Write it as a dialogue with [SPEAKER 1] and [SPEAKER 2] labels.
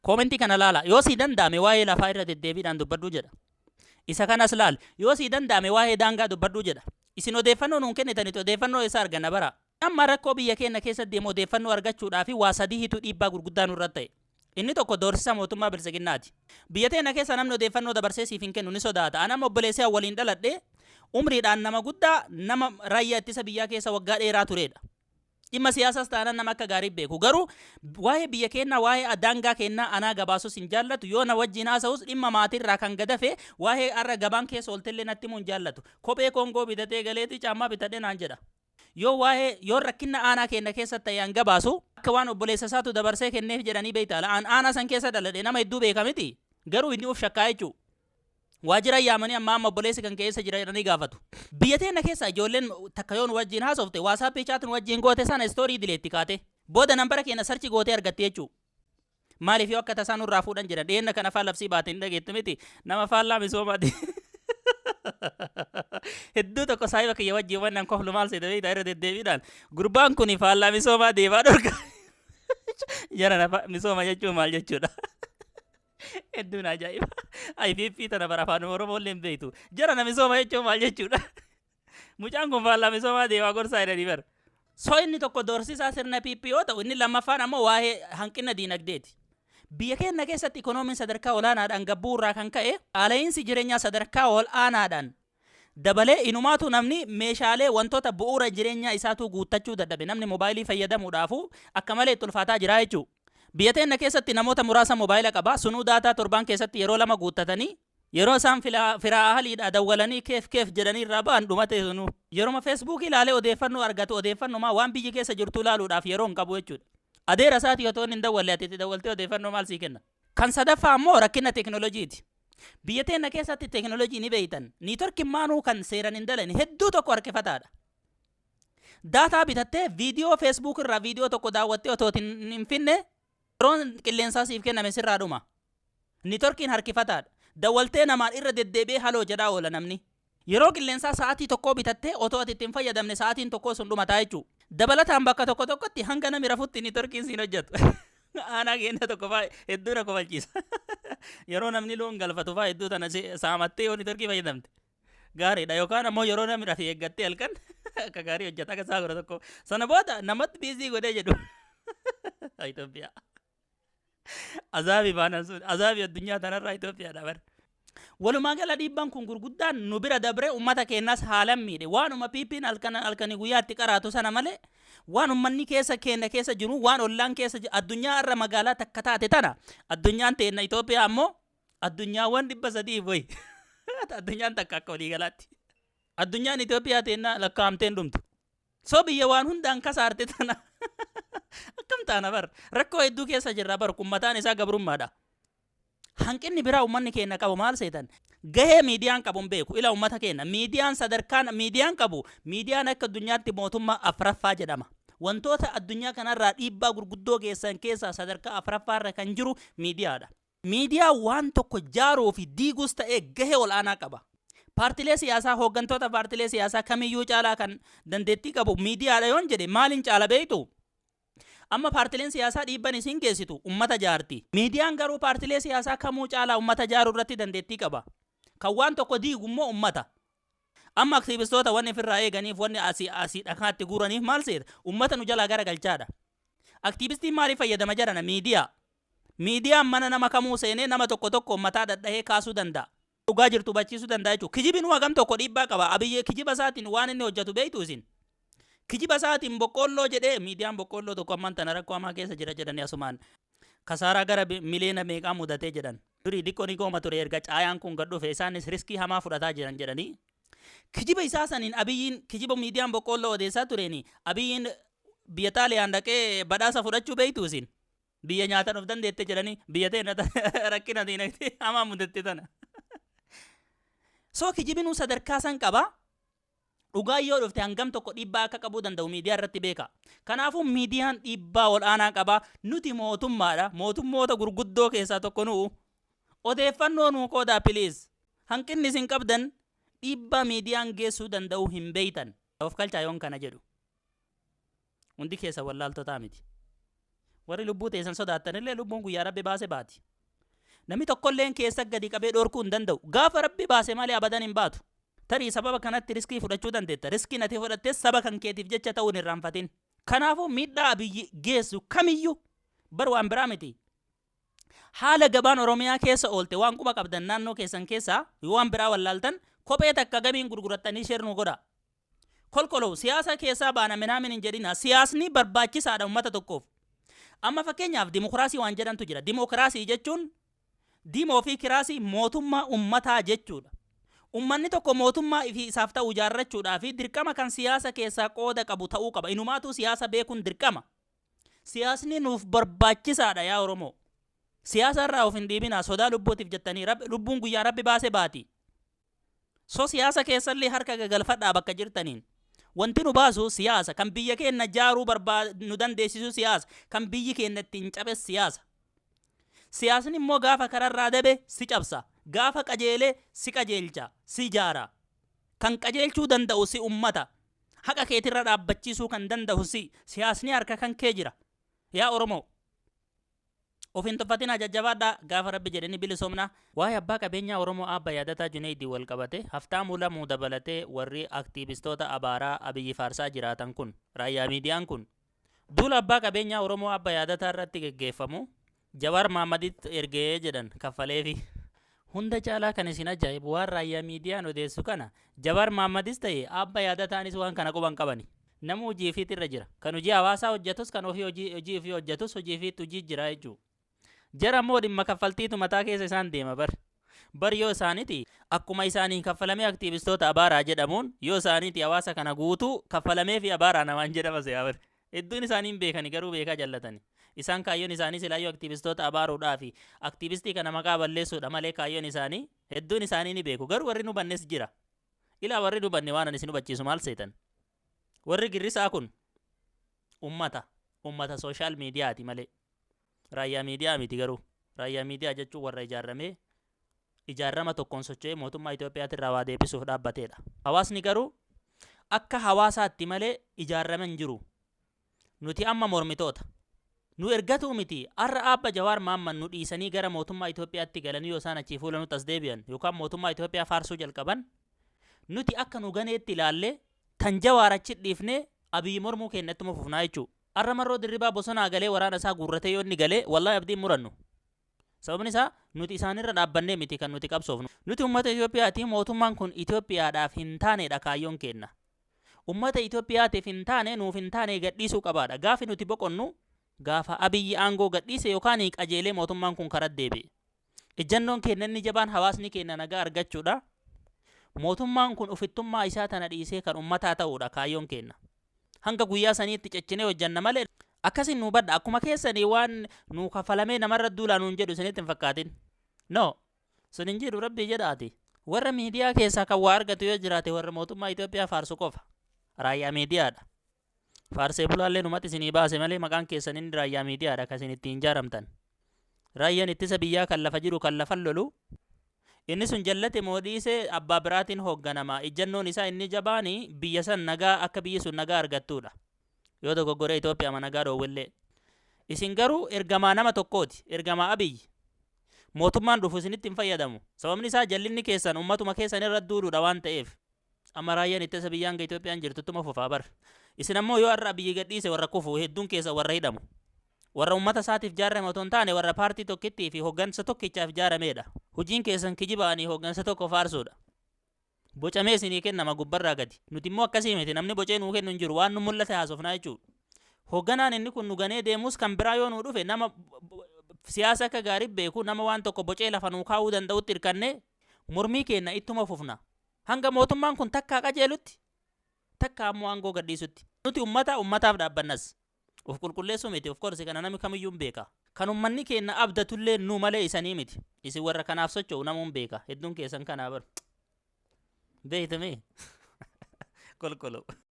[SPEAKER 1] Koomenti kana laala. Yoo si danda'ame waa'ee lafaa irra deddeebiidhaan dubbadhu jedha. Isa kanas laal. Yoo si danda'ame waa'ee daangaa dubbadhu jedha. Isin odeeffannoo nuun kennitanitti odeeffannoo isaa arganna bara. Amma rakkoo biyya keenya keessatti deemu odeeffannoo argachuudhaaf waa sadiitu dhiibbaa gurguddaa nurra ta'e. Inni tokko doorsisa mootummaa bilisiginnaati. Biyya teenya keessa namni odeeffannoo dabarsee siif hin kennu ni sodaata. Anam obboleessaa waliin dhaladhee umriidhaan nama guddaa nama raayyaa ittisa biyyaa keessa waggaa dheeraa turedha. Dhimma siyaasaas taanaan nama akka gaarii beeku. Garuu waa'ee biyya keenyaa waa'ee daangaa keenyaa anaa gabaasus hin jaallatu. Yoo na wajjin haasa'us dhimma maatirraa kan gadafe waa'ee arra gabaan keessa ooltellee natti mun jaallatu. Kophee Koongoo bitatee galeeti caammaa bitadhee naan jedha. Yoo rakkina aanaa keenya keessatti ta'an gabaasu akka waan obboleessa isaatu dabarsee kenneef jedhanii beeytaala. Aanaa san keessa dhaladhe nama hedduu beeka miti. Garuu inni uf shakkaa jechuudha. Waajjira yaamanii amma obboleessi kan keessa jiranii gaafatu. Biyya teenya keessa ijoolleen takka yoon wajjin haasofte waasappii chaatiin wajjin goote sana istoorii dileetti kaate. Booda nambara keenya sarchi gootee argatte jechuudha. Maaliif yoo akka tasaan irraa fuudhan jedhan dhiyeenna kan afaan labsii baate hin dhageettu miti nama faallaa misoomaati. Hedduu tokko saayiba kiyya wajjin wannan koflu maal seeta beektaa irra deddeebiidhaan gurbaan kun faallaa misoomaa deemaa dhorka. Jara misooma jechuun maal jechuudha. Hedduun ajaa'iba. IPP tana bara afaan Oromoo illee hin beektu. Jara misooma jechuun maal jechuudha. Mucaan kun faallaa misoomaa deemaa gorsaa jedhanii bara. So inni tokko doorsisaa sirna PP yoo ta'u inni lammaffaan ammoo waa'ee hanqina diinagdeeti. Biyya keenya keessatti ikoonomiin sadarkaa olaanaadhaan gabbuu irraa kan ka'e qaala'insi jireenyaa sadarkaa olaanaadhaan dabalee inumaatu namni meeshaalee wantoota bu'uura jireenyaa isaatu guuttachuu dadhabe. Namni moobaayilii fayyadamuudhaafu akka malee itti ulfaataa jira jechuudha. Biyya teenya keessatti namoota muraasa moobaayila qaba. Sunuu daataa torban keessatti yeroo lama guuttatanii yeroo isaan firaa ahaliidha dawwalanii keef jedhanii irraa ba'an dhumate sunuu. Yeroo Facebook ilaalee odeeffannoo argatu odeeffannoo waan biyyi keessa jirtu ilaaluudhaaf yeroo hin qabu jechuudha. Adeera isaati yoo ta'u hin dawwalle ati dawwaltee odeeffannoo maal sii kenna? Kan sadaffaa ammoo rakkina teekinooloojiiti. Biyya teenya keessatti teekinooloojii ni beeytan. Niitoorkiin maanuu kan seeran hin dalani hedduu tokko harkifataadha. Daataa bitattee viidiyoo Facebook irraa viidiyoo tokko daawwattee otoo hin finne yeroon qilleensaa siif kenname sirraa dhuma. Niitoorkiin harkifataadha. Dawwaltee namaan irra deddeebi'ee haloo jedhaa oola namni. Yeroo qilleensaa sa'aatii tokkoo bitattee otoo ati ittiin fayyadamne sa'aatiin tokkoo sun dhumataa jechuudha. Dabalataan bakka tokkotti hanga namni rafutti niitoorkiin siin hojjetu. Aanaa keenya tokko fa'aa hedduu na kofalchiisa. Yeroo namni loon galfatu fa'aa hedduu tana saamattee yoo niitoorkii fayyadamte gaariidha. Yookaan ammoo yeroo namni rafee eeggattee halkan akka gaarii hojjeta akka isaa godha tokko. Sana booda namatti biizii godhee jedhu. Itoophiyaa. Azaabii baanaan sun azaabii addunyaa tanarraa Itoophiyaadha bara. Walumaa gala dhiibbaan kun gurguddaan nu bira dabree uummata keenyas haalan miidhe. Waanuma piippiin halkanii guyyaatti qaraatu sana malee waan uummanni keenya keessa jiru waan ollaan keessa addunyaa irra magaalaa takka taate tana addunyaan teenya Itoophiyaa ammoo addunyaawwan 300 wayi. Addunyaan takka akka waliigalaatti. Addunyaan Itoophiyaa teenya lakkaa'amteen dhumtu. So biyya waan hundaan kasaarte tana. Akkam taana bar rakkoo hedduu keessa jirra bar ummataan isaa gabrummaadha. Hanqinni biraa uummanni keenya qabu maal seetan? Gahee miidiyaan qabu hin beeku. Ila uummata keenya miidiyaan sadarkaan miidiyaan qabu miidiyaan akka addunyaatti mootummaa afraffaa jedhama. Wantoota addunyaa kanarraa dhiibbaa gurguddoo geessan keessaa sadarkaa afraffaarra kan jiru miidiyaadha. Miidiyaa waan tokko jaaruu fi diiguus ta'ee gahee ol'aanaa qaba. Paartilee siyaasaa hooggantoota paartilee siyaasaa kamiyyuu caalaa kan dandeettii qabu miidiyaadha yoon jedhe maaliin caala beektu? Amma paartileen siyaasaa dhiibban isin geessitu ummata jaarti. Miidiyaan garuu paartilee siyaasaa kamuu caalaa ummata jaaruu irratti dandeettii qaba. Kan waan tokko diigu immoo ummata. Amma aktiivistoota wanni ofirraa eeganiif wanni asii dhakaatti guuraniif maal seeta? Ummata nu jalaa garagalchaadha. Aktiivistiin maaliif fayyadama jedhana? Miidiyaa. Miidiyaan mana nama kamuu seenee nama tokko ummataa dadhahee kaasuu danda'a. Dhugaa jirtu bachiisuu danda'a jechuudha. Kijibni hagam tokko dhiibbaa qaba. Abiyyee kijiba isaatiin waan inni hojjetu beektu isin. Kijiba isaatiin boqqolloo jedhee miidiyaan boqqolloo tokko amman tana rakkoo hamaa keessa jira jedhanii asumaan kasaaraa gara miliyoona meeqaa mudatee jedhan. Durii diqqoon gooma ture erga caayaan kun gad dhufe isaanis riskii hamaa fudhataa jiran jedhanii. Kijiba isaa saniin abiyyiin kijiba miidiyaan boqqolloo odeessaa tureeni abiyyiin biyya Xaaliyaan dhaqee badhaasa fudhachuu beektu isin. Biyya nyaatan of dandeette jedhanii biyya teenya rakkina diinagdee hamaa mudatte tana. So kijibinuu sadarkaa san qaba. Dhugaa yoo dhufte hangam tokko dhiibbaa akka qabuu danda'u miidiyaa irratti beeka. Kanaafuu miidiyaan dhiibbaa ol'aanaa qaba. Nuti mootummaadha. Mootummoota gurguddoo keessaa tokko nuu odeeffannoo nuu qoodaa piliis. Hanqinni isin qabdan dhiibbaa miidiyaan geessuu danda'u hin beeytan. Of kalchaa yoon kana jedhu. Hundi keessa wallaaltotaa miti. warri lubbuu teessan sodaattanillee lubbuun guyyaa rabbi baase baati. Namni tokkolleen keessa gadi qabee dhorkuu hin danda'u. Gaafa rabbi baase malee abadan hin baatu. Tarii sababa kanatti riskii fudhachuu dandeetta. Riskiin ati fudhattee saba kan keetiif jecha ta'uu hin irraanfatin. Kanaafuu miidhaa biyyi geessu kamiyyuu bar waan biraa miti. Haala gabaan Oromiyaa keessa oolte waan quba qabdan naannoo keessan keessaa waan biraa wallaaltan kophee takka gamiin gurgurattanii shirnu godha. Kolkoloo siyaasa keessaa baana minaamin hin jedhina. Siyaasni barbaachisaadha uummata tokkoof. Amma fakkeenyaaf dimokiraasii waan jedhantu jira. Dimokiraasii jechuun diimoo fi kiraasii mootummaa uummataa jechuudha. Uummanni tokko mootummaa isaaf ta'u ijaarrachuudhaa fi dirqama kan siyaasa keessaa qooda qabu ta'uu qaba. Inumaatu siyaasa beekuun dirqama. Siyaasni nuuf barbaachisaadha yaa Oromoo. Siyaasa irraa of hin dhiibinaa sodaa lubbuutiif jettanii lubbuun guyyaa rabbi baase baati. So siyaasa keessallee harka gagalfadhaa bakka jirtaniin. Wanti nu baasu siyaasa kan biyya keenya jaaruu nu dandeessisu siyaasa kan biyyi keenya ittiin cabes siyaasa. Siyaasni immoo gaafa kararraa dabe si cabsa. Gaafa qajeelee si qajeelcha, si jaara. Kan qajeelchuu danda'u si ummata. Haqa keetirra dhaabbachiisuu kan danda'u si. Siyaasni harka kan kee jira. Yaa Oromoo. Of hin tuffatinaa jajjabaadhaa gaafa rabbi jedhanii bilisoomna. Waa'ee abbaa qabeenyaa Oromoo Abba Yaadataa Junaydii wal qabate haftaa muulamuu dabalatee warri aktiivistoota abaaraa Abiyyi faarsaa jiraatan kun raayyaa miidiyaan kun duula abbaa qabeenyaa Oromoo Abba Yaadataa irratti geggeeffamu Jawaar Mahaammaditti ergee jedhan kaffaleefi. Hunda caalaa kan isin ajaa'ibu waan raayyaa miidiyaan odeessu kana Jawaar Mahammadis ta'e Abba Yaadataanis waan kana quban qabani. Nama hojii ofiitirra jira. Kan hojii hawaasaa hojjetus kan ofii hojii ofii hojjetus hojii ofiitti hojii jira jechuudha. Jara immoo dhimma kaffaltiitu mataa keessa isaan deema bar yoo isaaniiti akkuma isaaniin kaffalamee aktiivistoota abaaraa jedhamuun yoo isaaniiti hawaasa kana guutuu kaffalamee fi abaaraa namaan jedhama se'aa hedduun isaaniin beekani garuu beekaa jallatani. Isaan kaayyoon isaanii silaayyoo aktiivistoota abaaruudhaa fi aktiivistii kana maqaa balleessuudha malee kaayyoon isaanii hedduun isaanii ni beeku garuu warri nu bannes jira. Ilaa warri nu banne waan ani isin hubachiisu maal seetan. Warri girrisaa kun ummata sooshaal miidiyaati malee. Raayyaa miidiyaa miti garuu. Raayyaa miidiyaa jechuun warra ijaarrama tokkoon socho'ee mootummaa Itoophiyaatti irraa waa deebisuuf dhaabbateedha. Hawaasni garuu akka hawaasaatti malee ijaarraman jiru. Nuti amma mormitoota. Nu ergatuu miti har'a Abba Jawaar Mahammad nu dhiisanii gara mootummaa Itoophiyaatti galanii yoo isaan achii fuula nutti as deebi'an yookaan mootummaa Itoophiyaa faarsuu jalqaban nuti akka nu ganeetti ilaallee tan Jawaar achi dhiifnee Abiyyi mormuu keenyatti fufnaa jechuudha. Har'a marroo dirribaa bosonaa galee waraana isaa guurratee yoo inni galee wallahi abdiin murannu. Sababni isaa nuti isaanirra dhaabbannee miti kan nuti qabsoofnu. Nuti uummata Itoophiyaati mootummaan kun Itoophiyaadhaaf hin taanedha kaayyoon keenna. Uummata Itoophiyaatiif hin taane nuuf hin taane gadhiisuu qabaadha. Gaafi nuti boqonnu gaafa Abiyyi aangoo gadhiise yookaan qajeelee mootummaan kun karaa deebi'e. Ejjannoon keenya inni jabaan hawaasni keenya nagaa argachuudha. Mootummaan kun ofittummaa isaa tana dhiisee kan uummataa ta'uudha kaayyoon keenya. Hanga guyyaa saniitti ceccinee hojjanna malee akkasin nu badda akkuma keessanii waan nu kafalamee namarra duulaa nuun jedhu isinitti hin fakkaatin. No, sun hin jiru rabbii jedhaati. Warra miidiyaa keessaa kan waa argatu yoo jiraate warra mootummaa Itoophiyaa faarsu qofa. Raayyaa miidiyaadha. Faarsee bulaallee numatti isinii baase malee maqaan keessan inni raayyaa miidiyaadha kan isin ittiin ijaaramtan. Raayyaan ittisa biyyaa kan lafa jiru kan lafan lolu. Inni sun jallate moodhiisee abbaa biraatiin hoogganama. Ejjannoon isaa inni jabaanii biyya san nagaa akka biyyi sun nagaa argattuudha. Yoo dogoggoree Itoophiyaa nagaa dhoowwillee. Isin garuu ergamaa nama tokkooti. Ergamaa Abiyyi. Mootummaan dhufu isinitti hin fayyadamu. Sababni isaa jallinni keessan ummatuma keessan irra duudhuudha waan ta'eef. Amma raayyaan ittisa biyyaan ga Itoophiyaan jirtuttuma fufaa bar. Isin ammoo yoo har'a biyyi gadhiise warra kufu hedduun keessa warra hidhamu. Warra ummata isaatiif ijaarame otoo hin taane warra paartii tokkittii fi hooggansa tokkichaaf ijaarameedha. Hojiin keessan kijibaanii hooggansa tokko faarsuudha. Bocamee isinii kennama gubbarraa gadi. Nuti immoo akkasii miti namni bocee nuu kennu hin jiru waan nu mul'ate haasofnaa jechuudha. Hoogganaan inni kun nu ganee deemus kan biraa yoo nu dhufe nama siyaasa akka gaarii beeku nama waan tokko bocee lafa nuu kaa'uu danda'utti hirkannee mormii keenya ittuma fufna. Hanga mootummaan kun takkaa qajeelutti takka ammoo aangoo gadhiisutti. Nuti ummataaf dhaabbannas. Of qulqulleessuu miti of course kana namni kamiyyuu beeka. Kan ummanni keenya abdatullee nu malee isanii miti. Isin warra kanaaf socho'u namuun beeka. Hedduun keessan kanaa bar. Beeytamee. Kolkoloo.